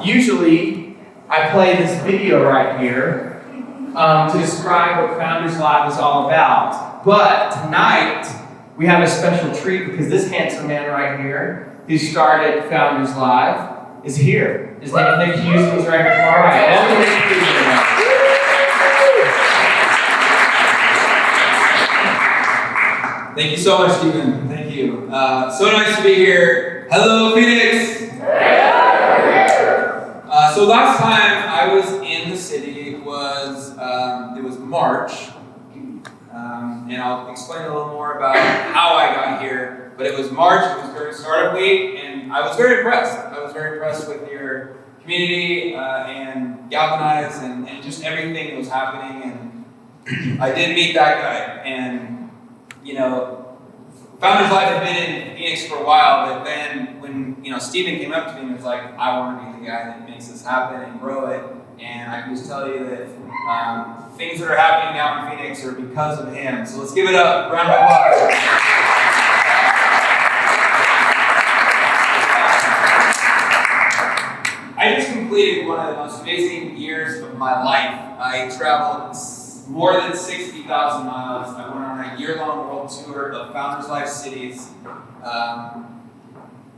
Usually, I play this video right here to describe what Founders Live is all about. But tonight, we have a special treat because this handsome man right here, who started Founders Live, is here. His name is Hughes. He's right here. All right. Thank you so much, Stephen. Thank you. So nice to be here. Hello, Phoenix. So last time I was in the city was it was March, and I'll explain a little more about how I got here. But it was March. It was during startup week, and I was very impressed. I was very impressed with your community and Galvanize and just everything that was happening. And I did meet that guy, and you know. Founders Live had been in Phoenix for a while, but then when Stephen came up to me and was like, I want to be the guy that makes this happen and grow it, and I can just tell you that things that are happening now in Phoenix are because of him. So let's give it up. Round of applause. I just completed one of the most amazing years of my life. I traveled more than 60,000 miles. I went on a year-long world tour of Founders Live cities.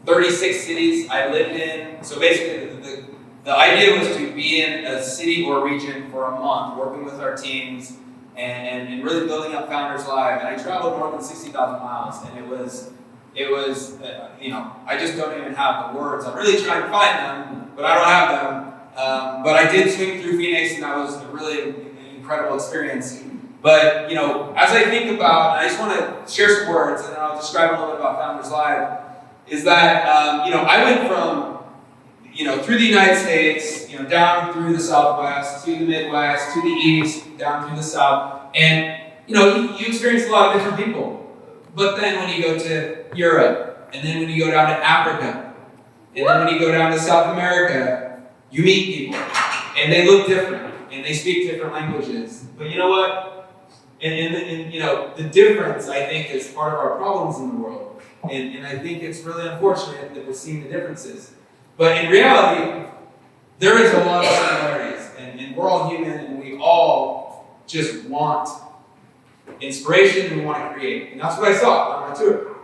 36 cities I lived in. So basically, the idea was to be in a city or region for a month, working with our teams and really building up Founders Live. And I traveled more than 60,000 miles, and it was I just don't even have the words. I'm really trying to find them, but I don't have them. But I did swing through Phoenix, and that was a really incredible experience. But, as I think about, and I just want to share some words, and then I'll describe a little bit about Founders Live, is that, I went from, through the United States, down through the Southwest, to the Midwest, to the East, down through the South, and, you experience a lot of different people. But then when you go to Europe, and then when you go down to Africa, and then when you go down to South America, you meet people, and they look different. And they speak different languages. But you know what? And the difference, I think, is part of our problems in the world. And I think it's really unfortunate that we're seeing the differences. But in reality, there is a lot of similarities. And we're all human, and we all just want inspiration, and we want to create. And that's what I saw on my tour.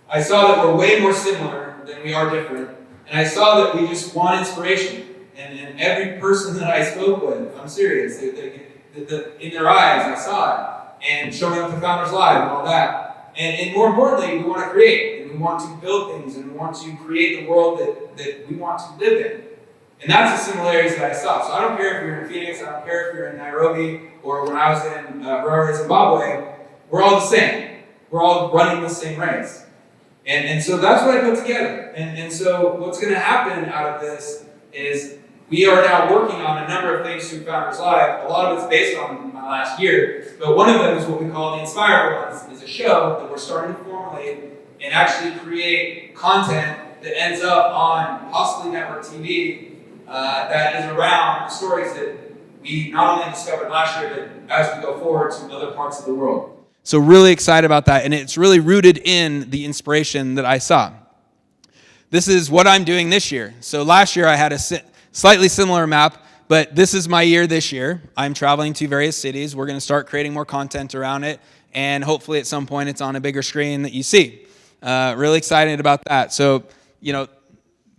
I saw that we're way more similar than we are different. And I saw that we just want inspiration. And every person that I spoke with, I'm serious, in their eyes, I saw it. And showing up to Founders Live and all that. And more importantly, we want to create. And we want to build things. And we want to create the world that we want to live in. And that's the similarities that I saw. So I don't care if you're in Phoenix, I don't care if you're in Nairobi, or when I was in Harare, Zimbabwe, we're all the same. We're all running the same race. And so that's what I put together. And so what's going to happen out of this is we are now working on a number of things through Founders Live. A lot of it's based on my last year, but one of them is what we call the Inspire Ones. It's a show that we're starting to formulate and actually create content that ends up on possibly network TV that is around the stories that we not only discovered last year, but as we go forward to other parts of the world. So really excited about that, and it's really rooted in the inspiration that I saw. This is what I'm doing this year. So last year I had a slightly similar map, but this is my year this year. I'm traveling to various cities. We're going to start creating more content around it, and hopefully at some point it's on a bigger screen that you see. Really excited about that. So,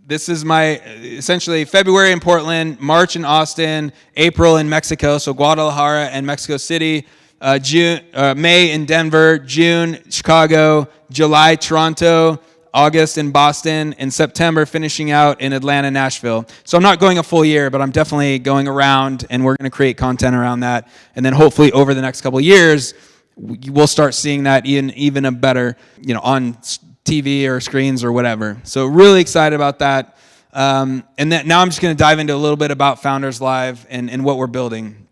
this is my, essentially, February in Portland, March in Austin, April in Mexico, so Guadalajara and Mexico City, May in Denver, June, Chicago, July, Toronto, August in Boston, and September finishing out in Atlanta, Nashville. So I'm not going a full year, but I'm definitely going around, and we're going to create content around that. And then hopefully over the next couple of years, we'll start seeing that even a better, on TV or screens or whatever. So really excited about that. And then now I'm just going to dive into a little bit about Founders Live and what we're building.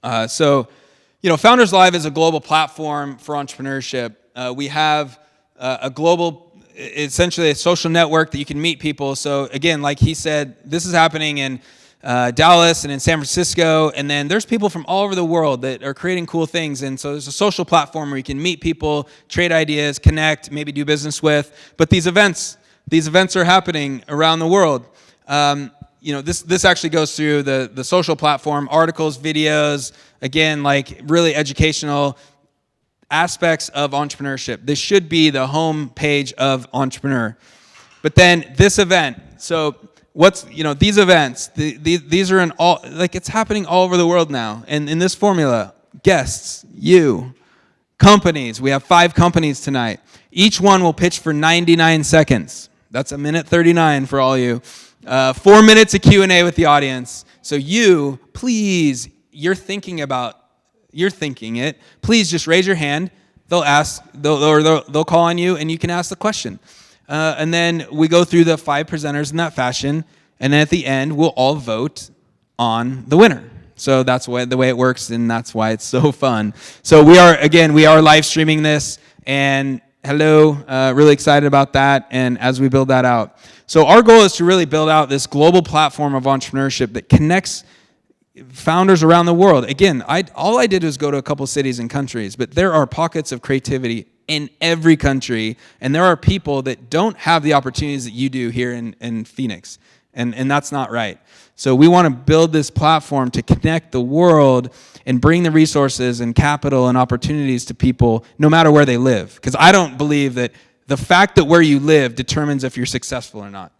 Founders Live is a global platform for entrepreneurship. We have a global, essentially a social network that you can meet people. So again, like he said, this is happening in Dallas and in San Francisco, and then there's people from all over the world that are creating cool things, and so there's a social platform where you can meet people, trade ideas, connect, maybe do business with. But these events are happening around the world. this actually goes through the social platform, articles, videos, again, like really educational aspects of entrepreneurship. This should be the home page of Entrepreneur. But then this event, so these events, these are in all, like it's happening all over the world now. And in this formula, guests, you, companies, we have 5 companies tonight. Each one will pitch for 99 seconds. That's 1:39 for all you. 4 minutes of Q&A with the audience. So you, please, you're thinking it. Please just raise your hand. They'll call on you, and you can ask the question. And then we go through the 5 presenters in that fashion, and then at the end, we'll all vote on the winner. So that's the way it works, and that's why it's so fun. So we are live streaming this, and hello, really excited about that, and as we build that out. So our goal is to really build out this global platform of entrepreneurship that connects founders around the world. Again, all I did was go to a couple cities and countries, but there are pockets of creativity in every country, and there are people that don't have the opportunities that you do here in Phoenix, and that's not right. So we want to build this platform to connect the world and bring the resources and capital and opportunities to people no matter where they live. Because I don't believe that the fact that where you live determines if you're successful or not.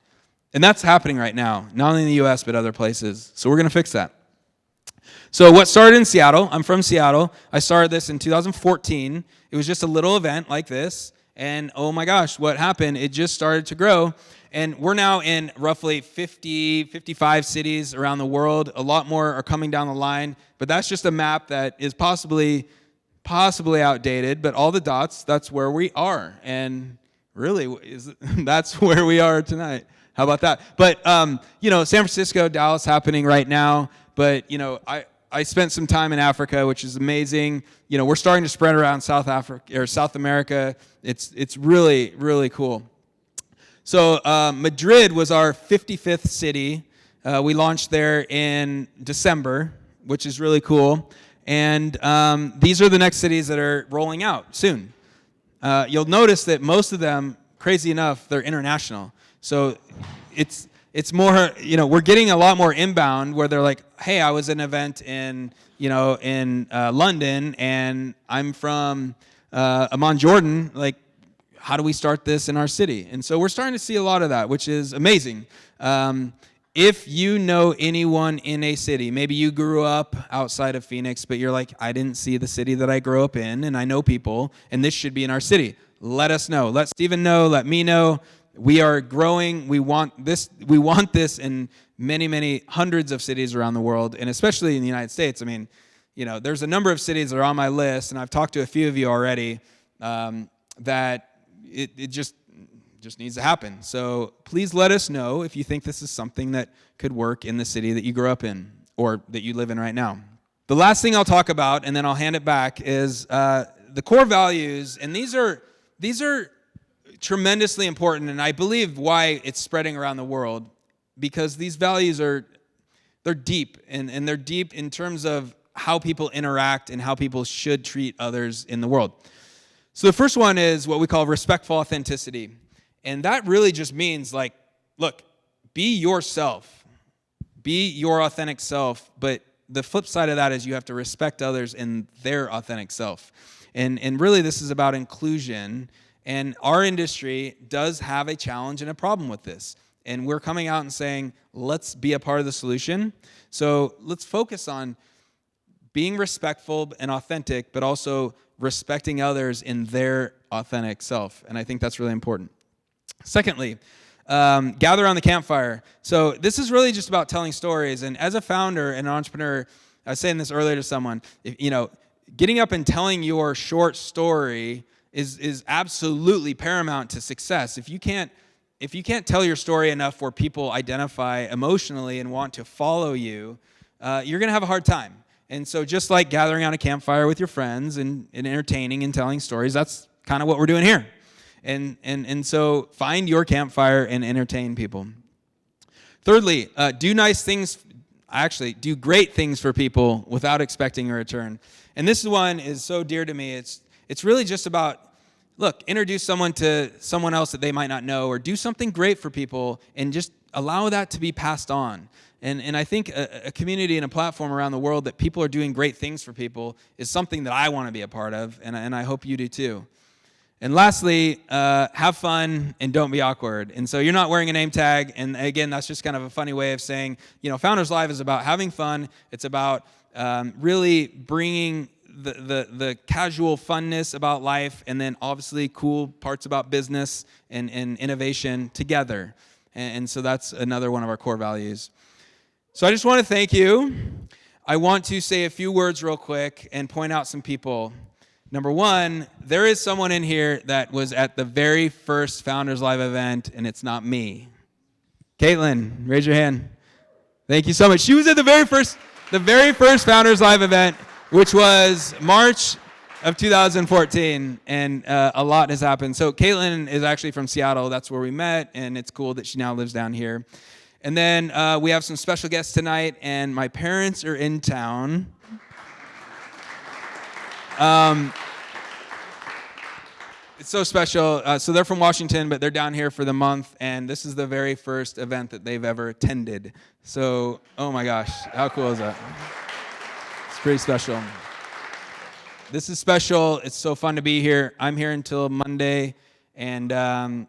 And that's happening right now, not only in the U.S., but other places. So we're going to fix that. So what started in Seattle, I'm from Seattle. I started this in 2014. It was just a little event like this. And oh my gosh, what happened? It just started to grow. And we're now in roughly 50, 55 cities around the world. A lot more are coming down the line. But that's just a map that is possibly outdated. But all the dots, that's where we are. And really, that's where we are tonight. How about that? But, San Francisco, Dallas happening right now. But, I spent some time in Africa, which is amazing. We're starting to spread around South Africa or South America. It's really, really cool. So Madrid was our 55th city. We launched there in December, which is really cool. And these are the next cities that are rolling out soon. You'll notice that most of them, crazy enough, they're international. So it's more, we're getting a lot more inbound where they're like, hey, I was at an event in London, and I'm from Amman, Jordan. Like, how do we start this in our city? And so we're starting to see a lot of that, which is amazing. If you know anyone in a city, maybe you grew up outside of Phoenix, but you're like, I didn't see the city that I grew up in, and I know people, and this should be in our city. Let us know. Let Stephen know. Let me know. We are growing. We want this in many, many hundreds of cities around the world, and especially in the United States. I mean, there's a number of cities that are on my list, and I've talked to a few of you already, that it just needs to happen. So please let us know if you think this is something that could work in the city that you grew up in or that you live in right now. The last thing I'll talk about, and then I'll hand it back, is the core values, and these are tremendously important, and I believe why it's spreading around the world, because these values they're deep, and they're deep in terms of how people interact and how people should treat others in the world. So the first one is what we call respectful authenticity, and that really just means like, look, be yourself, be your authentic self, but the flip side of that is you have to respect others in their authentic self, and really this is about inclusion. And our industry does have a challenge and a problem with this. And we're coming out and saying, let's be a part of the solution. So let's focus on being respectful and authentic, but also respecting others in their authentic self. And I think that's really important. Secondly, gather around the campfire. So this is really just about telling stories. And as a founder and an entrepreneur, I was saying this earlier to someone, getting up and telling your short story is absolutely paramount to success. If you can't tell your story enough where people identify emotionally and want to follow you, you're going to have a hard time. And so just like gathering on a campfire with your friends and entertaining and telling stories, that's kind of what we're doing here. And so find your campfire and entertain people. Thirdly, do nice things. Actually, do great things for people without expecting a return. And this one is so dear to me. It's really just about look, introduce someone to someone else that they might not know, or do something great for people, and just allow that to be passed on. And I think a community and a platform around the world that people are doing great things for people is something that I want to be a part of, and I hope you do too. And lastly, have fun and don't be awkward. And so you're not wearing a name tag. And again, that's just kind of a funny way of saying, Founders Live is about having fun. It's about really bringing the casual funness about life, and then obviously cool parts about business and innovation together. And so that's another one of our core values. So I just want to thank you. I want to say a few words real quick and point out some people. Number one, there is someone in here that was at the very first Founders Live event, and it's not me. Caitlin, raise your hand. Thank you so much. She was at the very first Founders Live event, which was March of 2014, and a lot has happened. So Caitlin is actually from Seattle. That's where we met, and it's cool that she now lives down here. And then we have some special guests tonight, and my parents are in town. It's so special. So they're from Washington, but they're down here for the month, and this is the very first event that they've ever attended. So, oh my gosh, how cool is that? It's pretty special. This is special. It's so fun to be here. I'm here until Monday, and a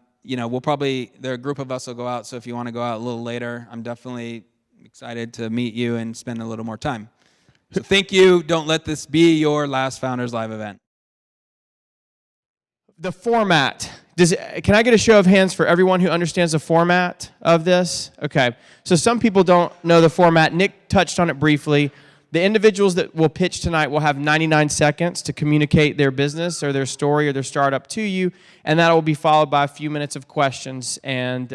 group of us will go out, so if you want to go out a little later, I'm definitely excited to meet you and spend a little more time. So thank you. Don't let this be your last Founders Live event. The format. Can I get a show of hands for everyone who understands the format of this? Okay. So some people don't know the format. Nick touched on it briefly. The individuals that will pitch tonight will have 99 seconds to communicate their business or their story or their startup to you, and that will be followed by a few minutes of questions and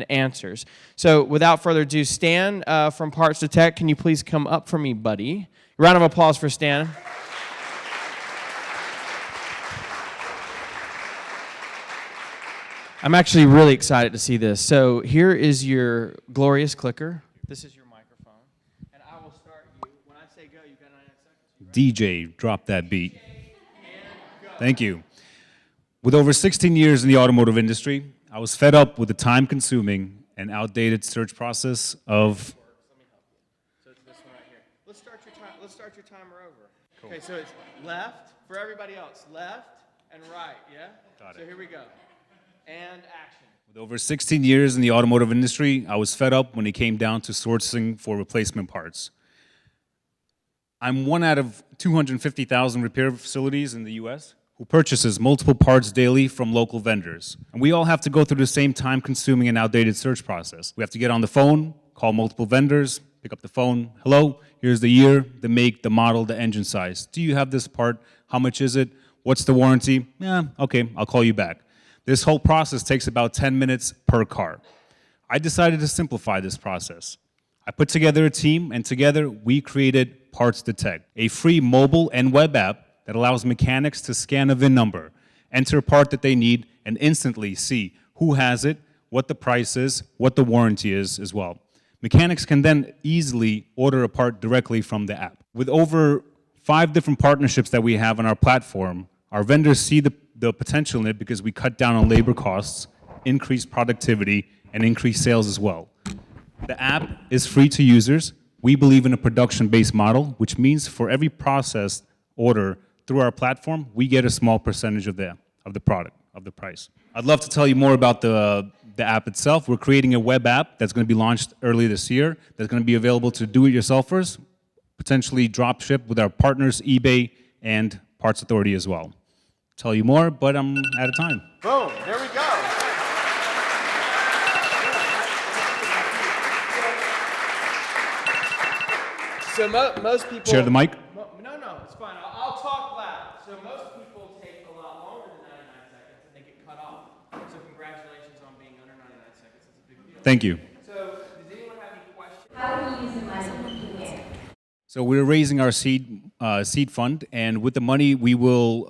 answers. So without further ado, Stan from Parts to Tech, can you please come up for me, buddy? Round of applause for Stan. I'm actually really excited to see this. So here is your glorious clicker. This is your microphone. And I will start you. When I say go, you've got 99 seconds. DJ, drop that beat. Thank you. With over 16 years in the automotive industry, I was fed up with the time-consuming and outdated search process of... Let me help you. So it's this one right here. Let's start your timer over. Cool. Okay, so it's left for everybody else. Left and right, yeah? Got it. So here we go. And action. With over 16 years in the automotive industry, I was fed up when it came down to sourcing for replacement parts. I'm one out of 250,000 repair facilities in the US who purchases multiple parts daily from local vendors. And we all have to go through the same time-consuming and outdated search process. We have to get on the phone, call multiple vendors, pick up the phone. Hello, here's the year, the make, the model, the engine size. Do you have this part? How much is it? What's the warranty? Yeah, okay, I'll call you back. This whole process takes about 10 minutes per car. I decided to simplify this process. I put together a team, and together we created Parts Detect, a free mobile and web app that allows mechanics to scan a VIN number, enter a part that they need, and instantly see who has it, what the price is, what the warranty is as well. Mechanics can then easily order a part directly from the app. With over 5 different partnerships that we have on our platform, our vendors see the potential in it because we cut down on labor costs, increase productivity, and increase sales as well. The app is free to users. We believe in a production-based model, which means for every processed order through our platform, we get a small percentage of the product, of the price. I'd love to tell you more about the app itself. We're creating a web app that's going to be launched early this year, that's going to be available to do-it-yourselfers, potentially drop ship with our partners, eBay and Parts Authority as well. Tell you more, but I'm out of time. Boom, there we go. So most people... Share the mic. No, it's fine. I'll talk loud. So most people take a lot longer than 99 seconds and they get cut off. So congratulations on being under 99 seconds. It's a big deal. Thank you. So does anyone have any questions? How are you using money? So we're raising our seed fund, and with the money, we will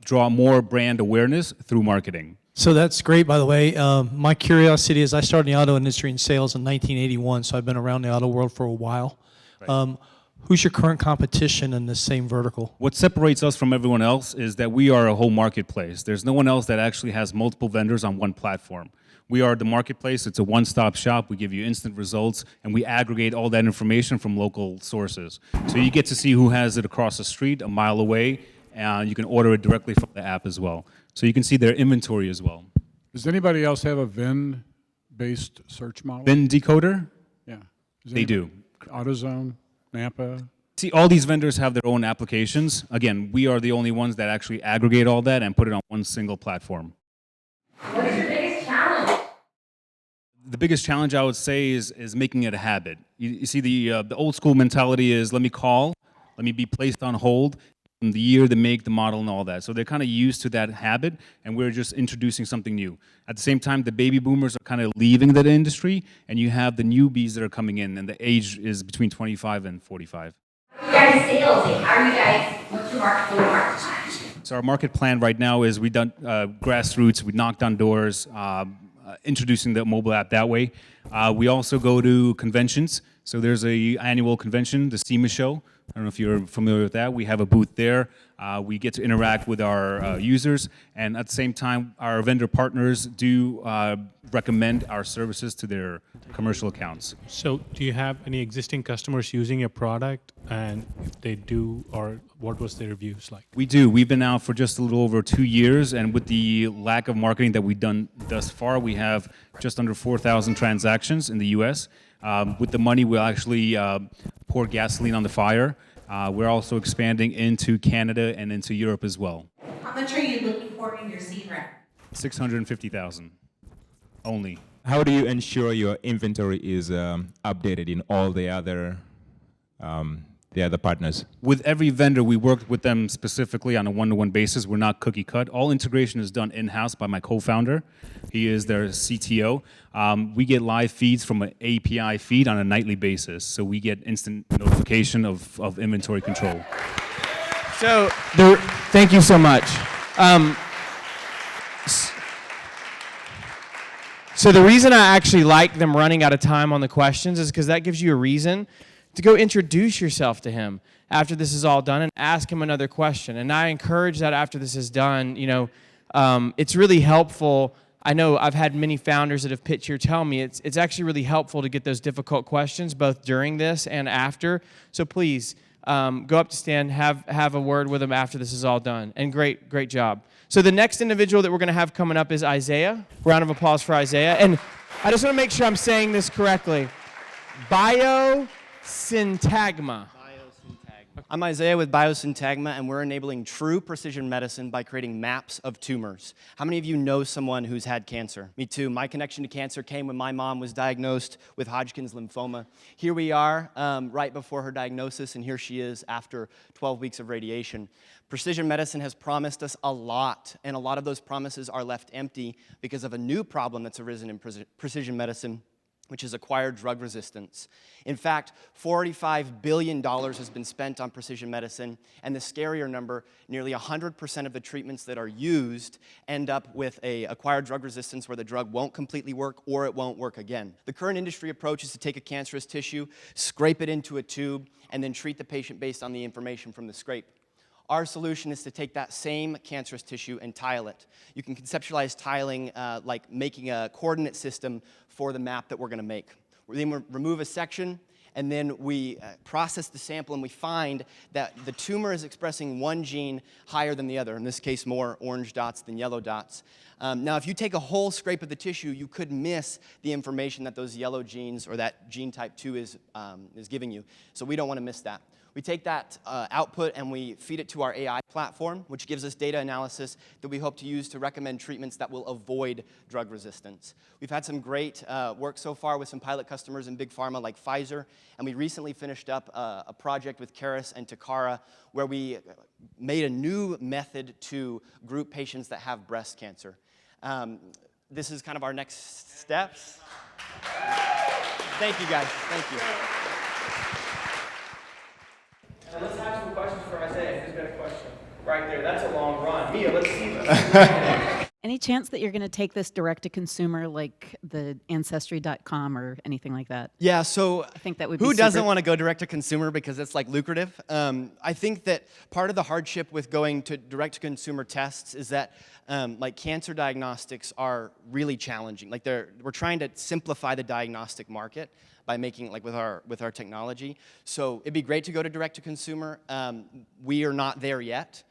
draw more brand awareness through marketing. So that's great, by the way. My curiosity is I started in the auto industry in sales in 1981, so I've been around the auto world for a while. Right. Who's your current competition in this same vertical? What separates us from everyone else is that we are a whole marketplace. There's no one else that actually has multiple vendors on one platform. We are the marketplace. It's a one-stop shop. We give you instant results, and we aggregate all that information from local sources. So you get to see who has it across the street, a mile away, and you can order it directly from the app as well. So you can see their inventory as well. Does anybody else have a VIN-based search model? VIN decoder? Yeah. Does They do. AutoZone, Napa? See, all these vendors have their own applications. Again, we are the only ones that actually aggregate all that and put it on one single platform. What is your biggest challenge? The biggest challenge I would say is making it a habit. You see, the old school mentality is let me call, let me be placed on hold, and the year, the make, the model, and all that. So they're kind of used to that habit, and we're just introducing something new. At the same time, the baby boomers are kind of leaving that industry, and you have the newbies that are coming in, and the age is between 25 and 45. You guys salesy. How are you guys? What's your market plan? So our market plan right now is we've done grassroots, we knocked on doors, introducing the mobile app that way. We also go to conventions. So there's a annual convention, the SEMA show. I don't know if you're familiar with that. We have a booth there. We get to interact with our users, and at the same time, our vendor partners do recommend our services to their commercial accounts. So do you have any existing customers using your product? And if they do, or what was their reviews like? We do. We've been out for just a little over 2 years, and with the lack of marketing that we've done thus far, we have just under 4,000 transactions in the U.S. With the money, we'll actually pour gasoline on the fire. We're also expanding into Canada and into Europe as well. How much are you looking for in your seed round? 650,000 only. How do you ensure your inventory is updated in all the other partners? With every vendor, we work with them specifically on a one-to-one basis. We're not cookie cut. All integration is done in-house by my co-founder. He is their CTO. We get live feeds from an API feed on a nightly basis, so we get instant notification of inventory control. So, thank you so much. So the reason I actually like them running out of time on the questions is because that gives you a reason to go introduce yourself to him after this is all done and ask him another question. And I encourage that after this is done, it's really helpful. I know I've had many founders that have pitched here tell me it's actually really helpful to get those difficult questions both during this and after. So please go up to Stan, have a word with him after this is all done. And great job. So the next individual that we're going to have coming up is Isaiah. Round of applause for Isaiah. And I just want to make sure I'm saying this correctly. Biosyntagma. I'm Isaiah with Biosyntagma, and we're enabling true precision medicine by creating maps of tumors. How many of you know someone who's had cancer? Me too. My connection to cancer came when my mom was diagnosed with Hodgkin's lymphoma. Here we are right before her diagnosis, and here she is after 12 weeks of radiation. Precision medicine has promised us a lot, and a lot of those promises are left empty because of a new problem that's arisen in precision medicine, which is acquired drug resistance. In fact, $45 billion has been spent on precision medicine, and the scarier number, nearly 100% of the treatments that are used end up with a acquired drug resistance where the drug won't completely work or it won't work again. The current industry approach is to take a cancerous tissue, scrape it into a tube, and then treat the patient based on the information from the scrape. Our solution is to take that same cancerous tissue and tile it. You can conceptualize tiling like making a coordinate system for the map that we're going to make. Then we remove a section, and then we process the sample, and we find that the tumor is expressing one gene higher than the other, in this case more orange dots than yellow dots. Now, if you take a whole scrape of the tissue, you could miss the information that those yellow genes or that gene type 2 is giving you. So we don't want to miss that. We take that output and we feed it to our AI platform, which gives us data analysis that we hope to use to recommend treatments that will avoid drug resistance. We've had some great work so far with some pilot customers in big pharma like Pfizer, and we recently finished up a project with Caris and Takara where we made a new method to group patients that have breast cancer. This is kind of our next steps. Thank you, guys. Thank you. And let's have some questions for Isaiah. Who's got a question? Right there. That's a long run. Mia, let's see. chance that you're going to take this direct to consumer like the Ancestry.com or anything like that? Yeah, so I think that would be who doesn't super- want to go direct to consumer because it's like lucrative? I think that part of the hardship with going to direct to consumer tests is that like cancer diagnostics are really challenging. Like we're trying to simplify the diagnostic market by making like with our technology. So it'd be great to go to direct to consumer. We are not there yet.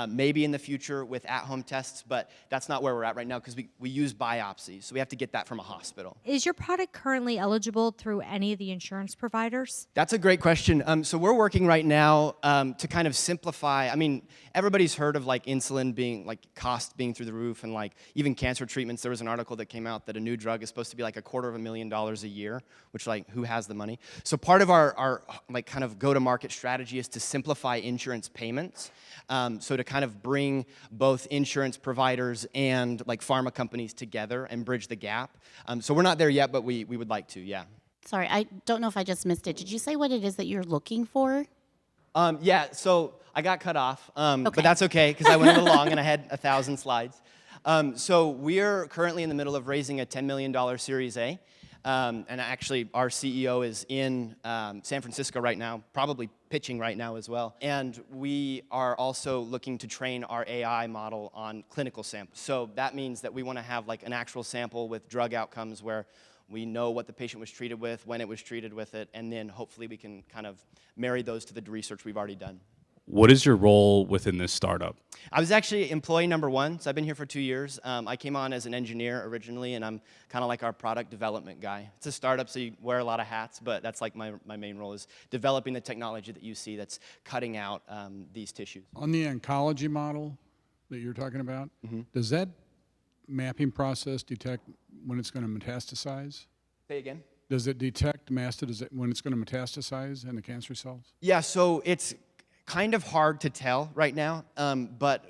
Maybe in the future with at-home tests, but that's not where we're at right now because we use biopsies, so we have to get that from a hospital. Is your product currently eligible through any of the insurance providers? That's a great question. So we're working right now to kind of simplify. I mean, everybody's heard of like insulin being like cost being through the roof, and like even cancer treatments. There was an article that came out that a new drug is supposed to be like $250,000 a year, which like who has the money? So part of our like kind of go-to-market strategy is to simplify insurance payments. So to kind of bring both insurance providers and like pharma companies together and bridge the gap. So we're not there yet, but we would like to, yeah. Sorry, I don't know if I just missed it. Did you say what it is that you're looking for? Yeah, so I got cut off, but that's okay because I went a little long and I had 1,000 slides. So we're currently in the middle of raising a $10 million Series A. And actually, our CEO is in San Francisco right now, probably pitching right now as well. And we are also looking to train our AI model on clinical samples. So that means that we want to have like an actual sample with drug outcomes where we know what the patient was treated with, when it was treated with it, and then hopefully we can kind of marry those to the research we've already done. What is your role within this startup? I was actually employee number 1, so I've been here for 2 years. I came on as an engineer originally, and I'm kind of like our product development guy. It's a startup, so you wear a lot of hats, but that's like my main role is developing the technology that you see that's cutting out these tissues. On the oncology model that you're talking about, does that mapping process detect when it's going to metastasize? Say again? Does it detect when it's going to metastasize in the cancer cells? Yeah, so it's kind of hard to tell right now, but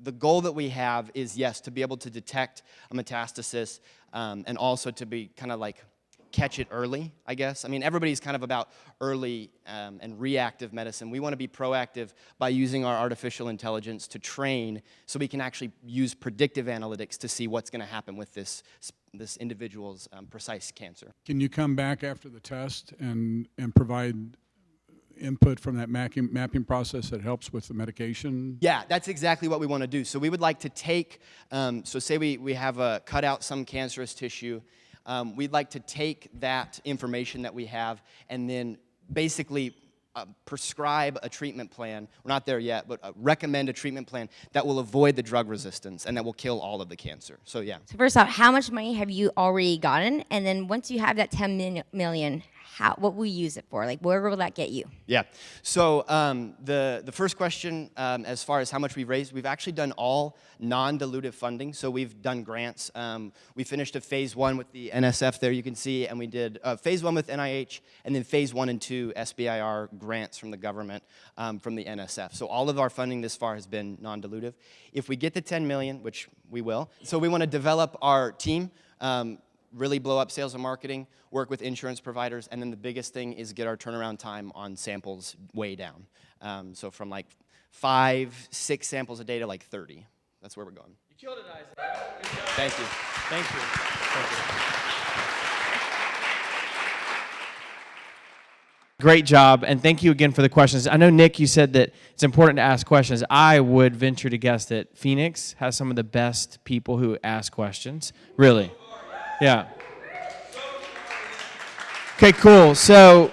the goal that we have is, yes, to be able to detect a metastasis and also to be kind of like catch it early, I guess. I mean, everybody's kind of about early and reactive medicine. We want to be proactive by using our artificial intelligence to train so we can actually use predictive analytics to see what's going to happen with this individual's precise cancer. Can you come back after the test and provide input from that mapping process that helps with the medication? Yeah, that's exactly what we want to do. So we would like to take, so say we have cut out some cancerous tissue, we'd like to take that information that we have and then basically prescribe a treatment plan, we're not there yet, but recommend a treatment plan that will avoid the drug resistance and that will kill all of the cancer. So yeah. So first off, how much money have you already gotten? And then once you have that 10 million, what will you use it for? Like, where will that get you? Yeah. So the first question, as far as how much we've raised, we've actually done all non-dilutive funding. So we've done grants. We finished a phase 1 with the NSF there, you can see, and we did phase 1 with NIH, and then phase 1 and 2 SBIR grants from the government, from the NSF. So all of our funding this far has been non-dilutive. If we get to 10 million, which we will, so we want to develop our team, really blow up sales and marketing, work with insurance providers, and then the biggest thing is get our turnaround time on samples way down. So from like 5, 6 samples a day to like 30. That's where we're going. You killed it, Isaiah. Good job. Thank you. Thank you. Thank you. Great job, and thank you again for the questions. I know, Nick, you said that it's important to ask questions. I would venture to guess that Phoenix has some of the best people who ask questions. Really. Yeah. Okay, cool. So,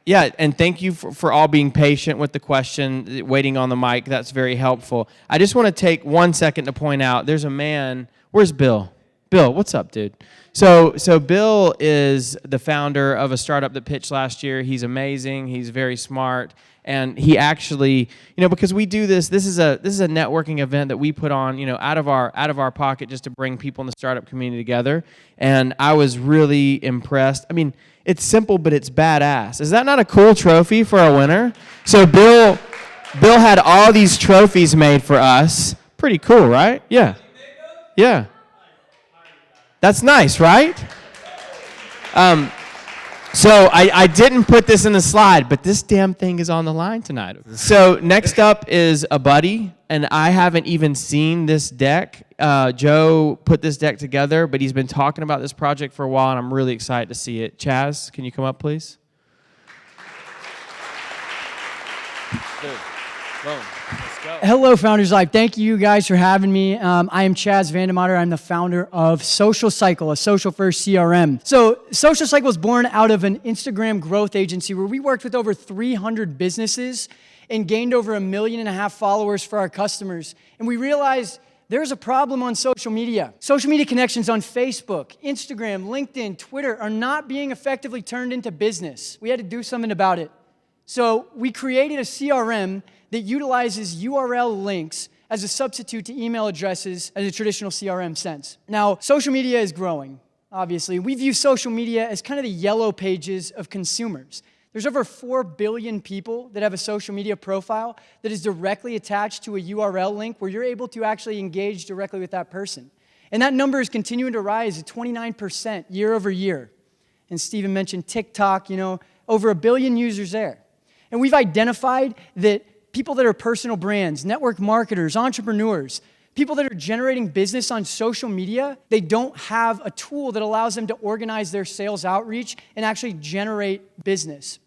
yeah, and thank you for all being patient with the question, waiting on the mic. That's very helpful. I just want to take 1 second to point out, there's a man. Where's Bill? Bill, what's up, dude? So Bill is the founder of a startup that pitched last year. He's amazing. He's very smart. And he actually, because we do this is a networking event that we put on, out of our pocket just to bring people in the startup community together. And I was really impressed. I mean, it's simple, but it's badass. Is that not a cool trophy for a winner? So Bill had all these trophies made for us. Pretty cool, right? Yeah. Yeah. That's nice, right? So I didn't put this in the slide, but this damn thing is on the line tonight. So next up is a buddy, and I haven't even seen this deck. Joe put this deck together, but he's been talking about this project for a while, and I'm really excited to see it. Chaz, can you come up, please? Hello, Founders Live. Thank you guys for having me. I am Chaz Vandemotter. I'm the founder of Social Cycle, a social-first CRM. So Social Cycle was born out of an Instagram growth agency where we worked with over 300 businesses and gained over 1.5 million followers for our customers. And we realized there's a problem on social media. Social media connections on Facebook, Instagram, LinkedIn, Twitter are not being effectively turned into business. We had to do something about it. So we created a CRM that utilizes URL links as a substitute to email addresses as a traditional CRM sense. Now, social media is growing, obviously. We view social media as kind of the yellow pages of consumers. There's over 4 billion people that have a social media profile that is directly attached to a URL link where you're able to actually engage directly with that person. And that number is continuing to rise at 29% year over year. And Stephen mentioned TikTok, over 1 billion users there. And we've identified that people that are personal brands, network marketers, entrepreneurs, people that are generating business on social media, they don't have a tool that allows them to organize their sales outreach and actually generate business.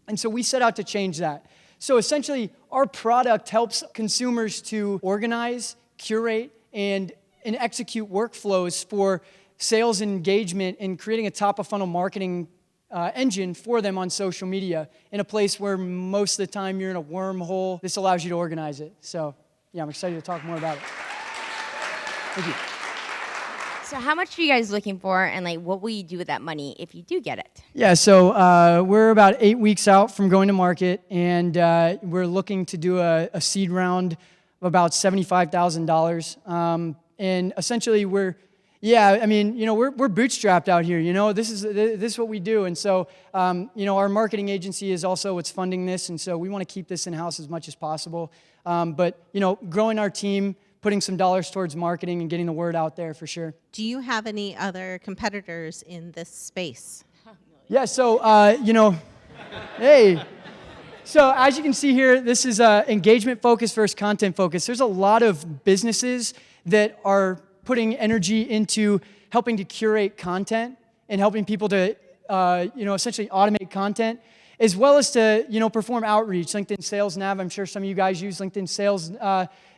And so we set out to change that. So essentially, our product helps consumers to organize, curate, and execute workflows for sales and engagement and creating a top-of-funnel marketing engine for them on social media in a place where most of the time you're in a wormhole. This allows you to organize it. So, yeah, I'm excited to talk more about it. Thank you. So how much are you guys looking for, and what will you do with that money if you do get it? Yeah, so we're about 8 weeks out from going to market, and we're looking to do a seed round of about $75,000. And essentially we're bootstrapped out here. This is what we do. And so, our marketing agency is also what's funding this. And so we want to keep this in-house as much as possible. But growing our team, putting some dollars towards marketing and getting the word out there for sure. Do you have any other competitors in this space? Yeah, so, hey. So as you can see here, this is engagement focused versus content focused. There's a lot of businesses that are putting energy into helping to curate content and helping people to, essentially automate content, as well as to, perform outreach. LinkedIn Sales Nav, I'm sure some of you guys use LinkedIn Sales,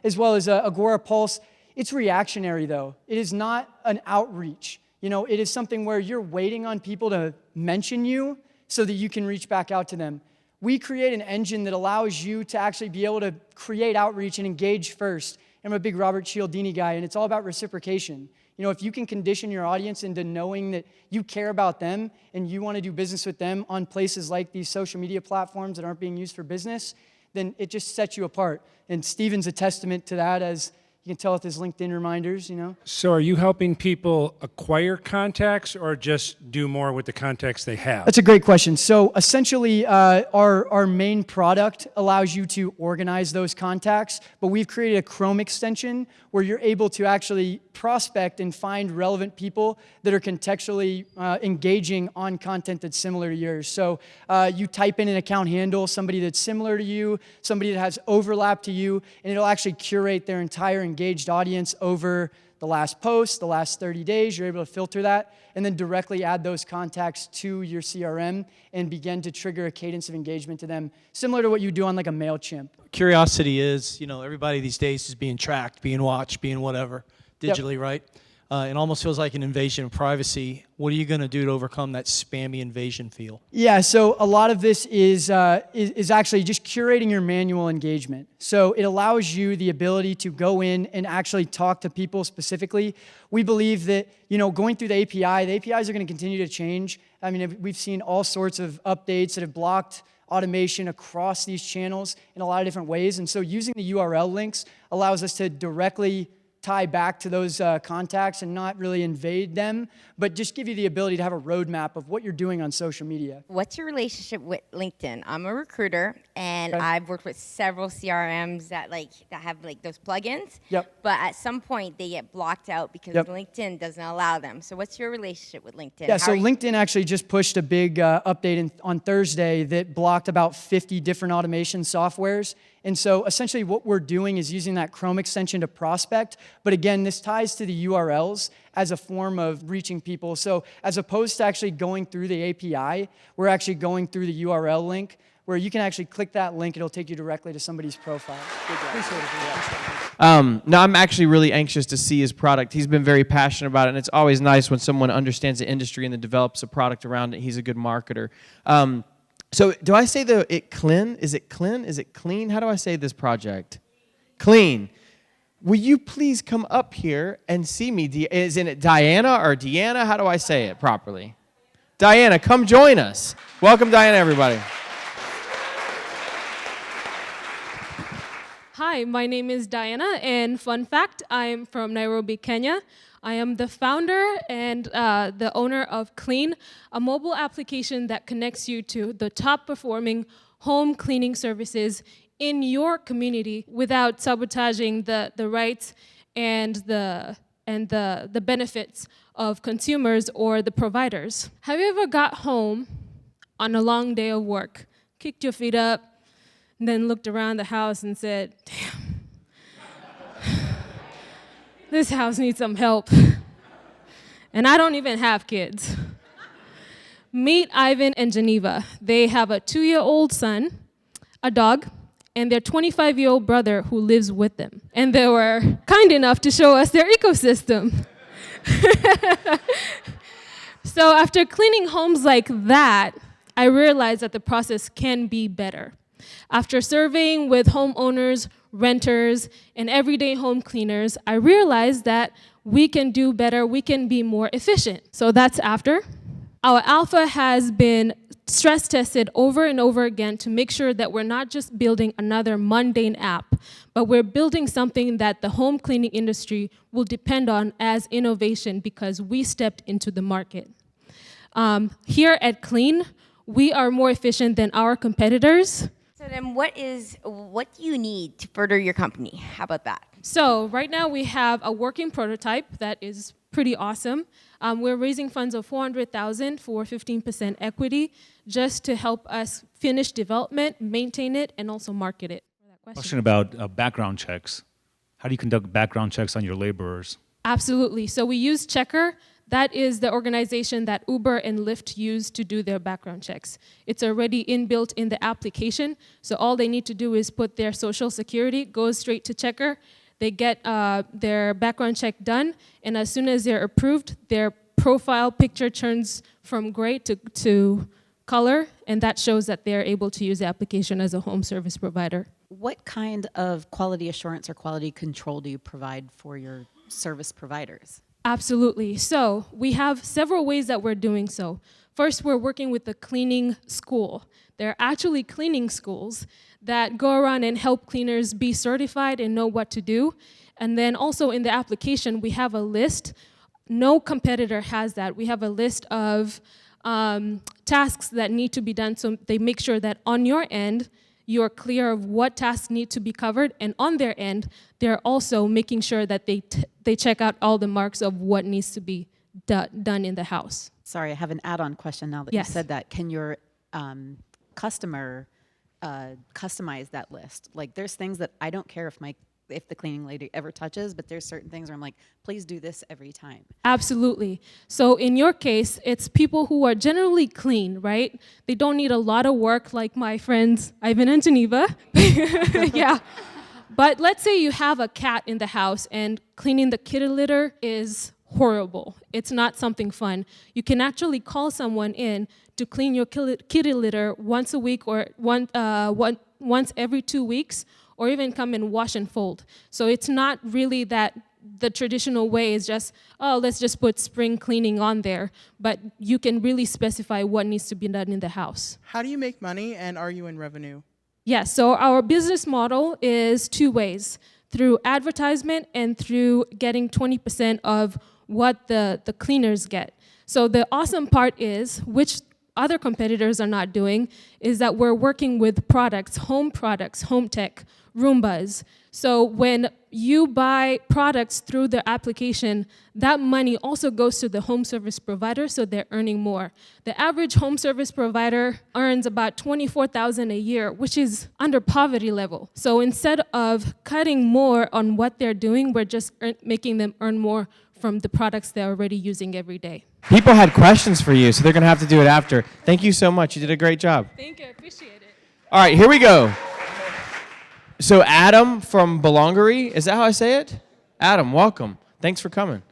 as well as Agora Pulse. It's reactionary, though. It is not an outreach. It is something where you're waiting on people to mention you so that you can reach back out to them. We create an engine that allows you to actually be able to create outreach and engage first. I'm a big Robert Cialdini guy, and it's all about reciprocation. If you can condition your audience into knowing that you care about them and you want to do business with them on places like these social media platforms that aren't being used for business, then it just sets you apart. And Steven's a testament to that, as you can tell with his LinkedIn reminders, So are you helping people acquire contacts or just do more with the contacts they have? That's a great question. So essentially, our main product allows you to organize those contacts, but we've created a Chrome extension where you're able to actually prospect and find relevant people that are contextually engaging on content that's similar to yours. So you type in an account handle, somebody that's similar to you, somebody that has overlap to you, and it'll actually curate their entire engaged audience over the last post, the last 30 days. You're able to filter that and then directly add those contacts to your CRM and begin to trigger a cadence of engagement to them, similar to what you do on like a MailChimp. Curiosity is, everybody these days is being tracked, being watched, being whatever, digitally, right? It almost feels like an invasion of privacy. What are you going to do to overcome that spammy invasion feel? Yeah, so a lot of this is actually just curating your manual engagement. So it allows you the ability to go in and actually talk to people specifically. We believe that, going through the APIs are going to continue to change. I mean, we've seen all sorts of updates that have blocked automation across these channels in a lot of different ways. And so using the URL links allows us to directly tie back to those contacts and not really invade them, but just give you the ability to have a roadmap of what you're doing on social media. What's your relationship with LinkedIn? I'm a recruiter, and Okay. I've worked with several CRMs that have those plugins. Yep. But at some point, they get blocked out because Yep. LinkedIn doesn't allow them. So what's your relationship with LinkedIn? Yeah, How so are you- LinkedIn actually just pushed a big update on Thursday that blocked about 50 different automation softwares. And so essentially what we're doing is using that Chrome extension to prospect. But again, this ties to the URLs as a form of reaching people. So as opposed to actually going through the API, we're actually going through the URL link where you can actually click that link. It'll take you directly to somebody's profile. Appreciate it. No, I'm actually really anxious to see his product. He's been very passionate about it, and it's always nice when someone understands the industry and then develops a product around it. He's a good marketer. So do I say it clean? Is it clean? Is it clean? How do I say this project? Clean. Will you please come up here and see me? Isn't it Diana or Deanna? How do I say it properly? Diana, come join us. Welcome, Diana, everybody. Hi, my name is Diana, and fun fact, I'm from Nairobi, Kenya. I am the founder and the owner of Clean, a mobile application that connects you to the top performing home cleaning services in your community without sabotaging the rights and the benefits of consumers or the providers. Have you ever got home on a long day of work, kicked your feet up, and then looked around the house and said, damn, this house needs some help. And I don't even have kids. Meet Ivan and Geneva. They have a 2-year-old son, a dog, and their 25-year-old brother who lives with them. And they were kind enough to show us their ecosystem. So after cleaning homes like that, I realized that the process can be better. After surveying with homeowners, renters, and everyday home cleaners, I realized that we can do better, we can be more efficient. So that's after. Our alpha has been stress tested over and over again to make sure that we're not just building another mundane app, but we're building something that the home cleaning industry will depend on as innovation because we stepped into the market. Here at Clean, we are more efficient than our competitors. So then what do you need to further your company? How about that? So right now we have a working prototype that is pretty awesome. We're raising funds of $400,000 for 15% equity just to help us finish development, maintain it, and also market it. Question about background checks. How do you conduct background checks on your laborers? Absolutely. So we use Checker. That is the organization that Uber and Lyft use to do their background checks. It's already inbuilt in the application, so all they need to do is put their social security, goes straight to Checker, they get their background check done, and as soon as they're approved, their profile picture turns from gray to color, and that shows that they're able to use the application as a home service provider. What kind of quality assurance or quality control do you provide for your service providers? Absolutely. So we have several ways that we're doing so. First, we're working with the cleaning school. There are actually cleaning schools that go around and help cleaners be certified and know what to do. And then also in the application, we have a list. No competitor has that. We have a list of tasks that need to be done, so they make sure that on your end, you're clear of what tasks need to be covered, and on their end, they're also making sure that they check out all the marks of what needs to be done in the house. Sorry, I have an add-on question now that Yes. you said that. Can your customer customize that list? Like, there's things that I don't care if the cleaning lady ever touches, but there's certain things where I'm like, please do this every time. Absolutely. So in your case, it's people who are generally clean, right? They don't need a lot of work like my friends Ivan and Geneva. Yeah. But let's say you have a cat in the house and cleaning the kitty litter is horrible. It's not something fun. You can actually call someone in to clean your kitty litter once a week or once every 2 weeks, or even come and wash and fold. So it's not really that the traditional way is just, oh, let's just put spring cleaning on there, but you can really specify what needs to be done in the house. How do you make money, and are you in revenue? Yeah, so our business model is 2 ways. through advertisement and through getting 20% of what the cleaners get. So the awesome part is, which other competitors are not doing, is that we're working with products, home tech, Roombas. So when you buy products through the application, that money also goes to the home service provider, so they're earning more. The average home service provider earns about $24,000 a year, which is under poverty level. So instead of cutting more on what they're doing, we're just making them earn more from the products they're already using every day. People had questions for you, so they're going to have to do it after. Thank you so much. You did a great job. Thank you. I appreciate it. All right, here we go. So Adam from Belongery, is that how I say it? Adam, welcome. Thanks for coming.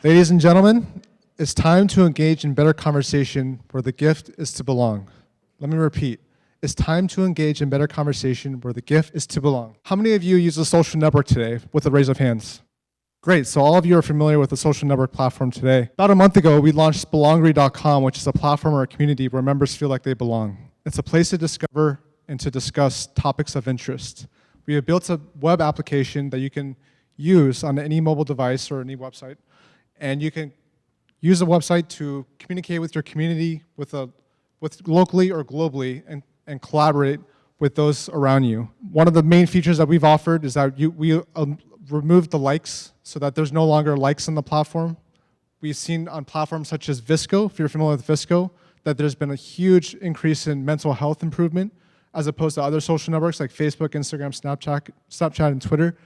Ladies and gentlemen, it's time to engage in better conversation where the gift is to belong. Let me repeat. It's time to engage in better conversation where the gift is to belong. How many of you use a social network today with a raise of hands? Great, so all of you are familiar with the social network platform today. About a month ago, we launched Belongery.com, which is a platform or a community where members feel like they belong. It's a place to discover and to discuss topics of interest. We have built a web application that you can use on any mobile device or any website, and you can use the website to communicate with your community, with locally or globally, and collaborate with those around you. One of the main features that we've offered is that we removed the likes so that there's no longer likes on the platform. We've seen on platforms such as Visco, if you're familiar with Visco, that there's been a huge increase in mental health improvement as opposed to other social networks like Facebook, Instagram, Snapchat, and Twitter,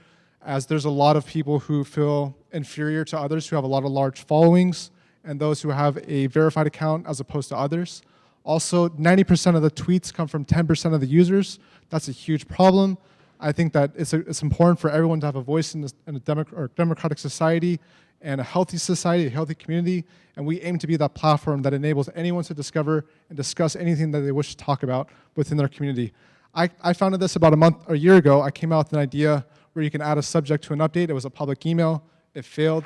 as there's a lot of people who feel inferior to others who have a lot of large followings and those who have a verified account as opposed to others. Also, 90% of the tweets come from 10% of the users. That's a huge problem. I think that it's important for everyone to have a voice in a democratic society and a healthy society, a healthy community, and we aim to be that platform that enables anyone to discover and discuss anything that they wish to talk about within their community. I founded this about a year ago. I came out with an idea where you can add a subject to an update. It was a public email. It failed.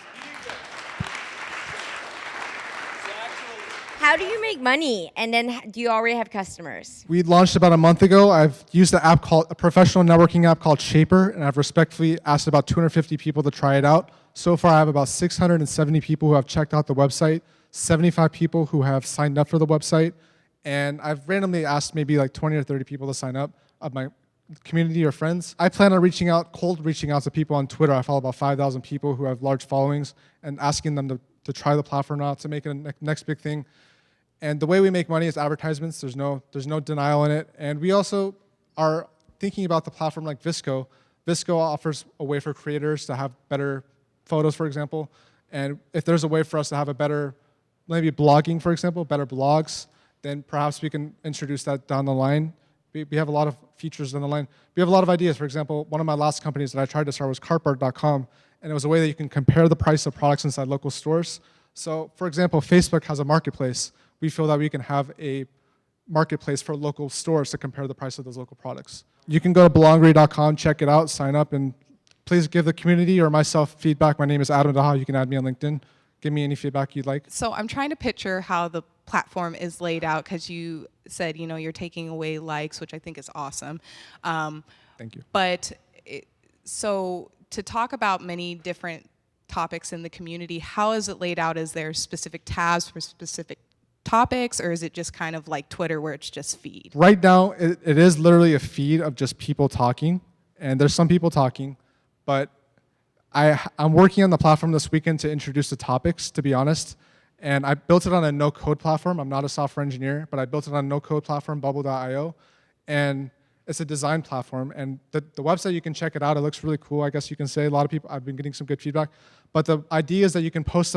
How do you make money? And then do you already have customers? We launched about a month ago. I've used a professional networking app called Shaper, and I've respectfully asked about 250 people to try it out. So far, I have about 670 people who have checked out the website, 75 people who have signed up for the website, and I've randomly asked maybe like 20 or 30 people to sign up of my community or friends. I plan on cold reaching out to people on Twitter. I follow about 5,000 people who have large followings and asking them to try the platform out, to make it a next big thing. And the way we make money is advertisements. There's no denial in it. And we also are thinking about the platform like Visco. Visco offers a way for creators to have better photos, for example. And if there's a way for us to have a better, maybe blogging, for example, better blogs, then perhaps we can introduce that down the line. We have a lot of features down the line. We have a lot of ideas. For example, one of my last companies that I tried to start was cartbart.com, and it was a way that you can compare the price of products inside local stores. So, for example, Facebook has a marketplace. We feel that we can have a marketplace for local stores to compare the price of those local products. You can go to belongery.com, check it out, sign up, and please give the community or myself feedback. My name is Adam Daha. You can add me on LinkedIn. Give me any feedback you'd like. So I'm trying to picture how the platform is laid out, because you said, you're taking away likes, which I think is awesome. Thank you. But so to talk about many different topics in the community, how is it laid out? Is there specific tabs for specific topics, or is it just kind of like Twitter where it's just feed? Right now, it is literally a feed of just people talking, and there's some people talking, but I'm working on the platform this weekend to introduce the topics, to be honest, and I built it on a no-code platform. I'm not a software engineer, but I built it on a no-code platform, bubble.io, and it's a design platform, and the website, you can check it out. It looks really cool, I guess you can say. A lot of people, I've been getting some good feedback, but the idea is that you can post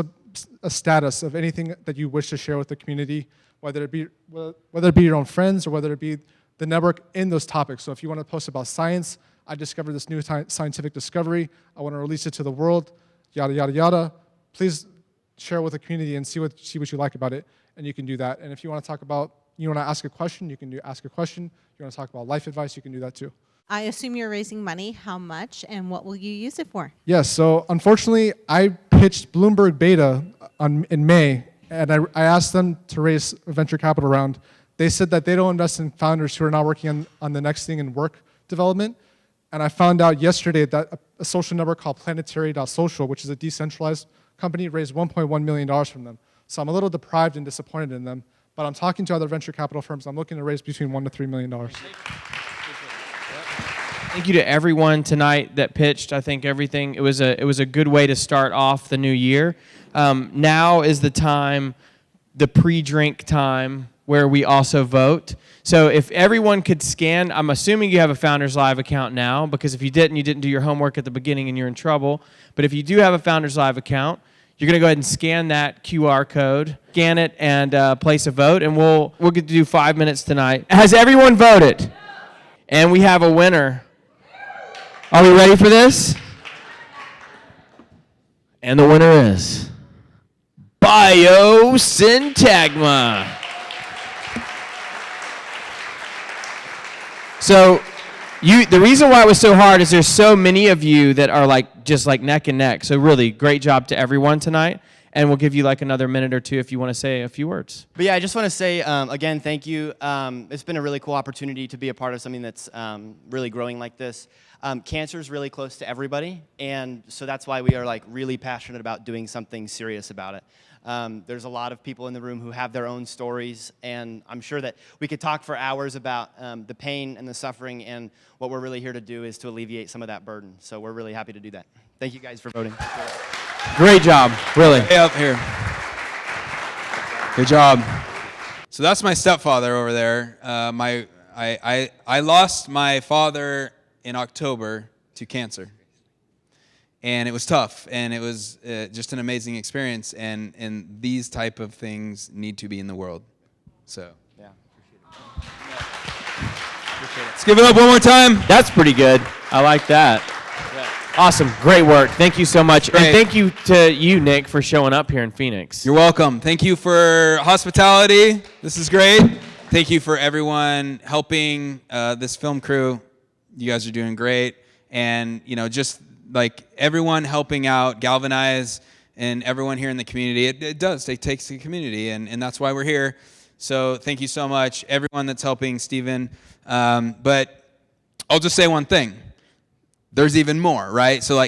a status of anything that you wish to share with the community, whether it be your own friends or whether it be the network in those topics. So if you want to post about science, I discovered this new scientific discovery, I want to release it to the world, yada, yada, yada. Please share with the community and see what you like about it, and you can do that. And if you want to talk about, you want to ask a question, you can ask a question. You want to talk about life advice, you can do that too. I assume you're raising money. How much, and what will you use it for? Yes, so unfortunately, I pitched Bloomberg Beta in May, and I asked them to raise a venture capital round. They said that they don't invest in founders who are now working on the next thing in work development. And I found out yesterday that a social network called Planetary.social, which is a decentralized company, raised $1.1 million from them. So I'm a little deprived and disappointed in them. But I'm talking to other venture capital firms. I'm looking to raise between $1 to $3 million. Thank you to everyone tonight that pitched. I think everything, it was a good way to start off the new year. Now is the time, the pre-drink time, where we also vote. So if everyone could scan, I'm assuming you have a Founders Live account now, because if you didn't do your homework at the beginning and you're in trouble. But if you do have a Founders Live account, you're gonna go ahead and scan that QR code, scan it, and place a vote, and we'll get to do 5 minutes tonight. Has everyone voted? And we have a winner. Are we ready for this? And the winner is Biosyntagma. So, the reason why it was so hard is there's so many of you that are just neck and neck. So really, great job to everyone tonight. And we'll give you another minute or two if you want to say a few words. But yeah, I just want to say, again, thank you. It's been a really cool opportunity to be a part of something that's really growing like this. Cancer is really close to everybody, and so that's why we are really passionate about doing something serious about it. There's a lot of people in the room who have their own stories, and I'm sure that we could talk for hours about the pain and the suffering, and what we're really here to do is to alleviate some of that burden. So we're really happy to do that. Thank you guys for voting. Great job, really. Way up here. Good job. So that's my stepfather over there. I lost my father in October to cancer. And it was tough, and it was just an amazing experience, and these type of things need to be in the world. So, yeah. Let's give it up one more time. That's pretty good. I like that. Awesome. Great work. Thank you so much. Great. And thank you to you, Nick, for showing up here in Phoenix. You're welcome. Thank you for hospitality. This is great. Thank you for everyone helping this film crew. You guys are doing great. And, just everyone helping out, galvanize, and everyone here in the community, it takes a community, and that's why we're here. So thank you so much, everyone that's helping Stephen. But I'll just say one thing. There's even more, right? So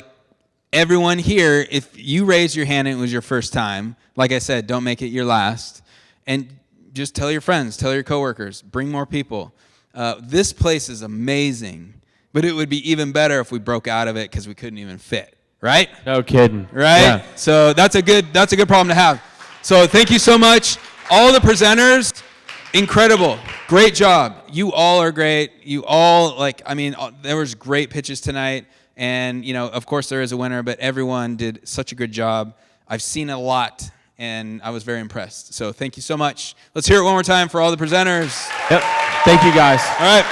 everyone here, if you raise your hand and it was your first time, like I said, don't make it your last. And just tell your friends, tell your coworkers, bring more people. This place is amazing, but it would be even better if we broke out of it because we couldn't even fit, right? No kidding. Right? Yeah. So that's a good problem to have. So thank you so much. All the presenters, incredible. Great job. You all are great. You all, there was great pitches tonight. And, of course there is a winner, but everyone did such a good job. I've seen a lot, and I was very impressed. So thank you so much. Let's hear it one more time for all the presenters. Yep. Thank you, guys. All right.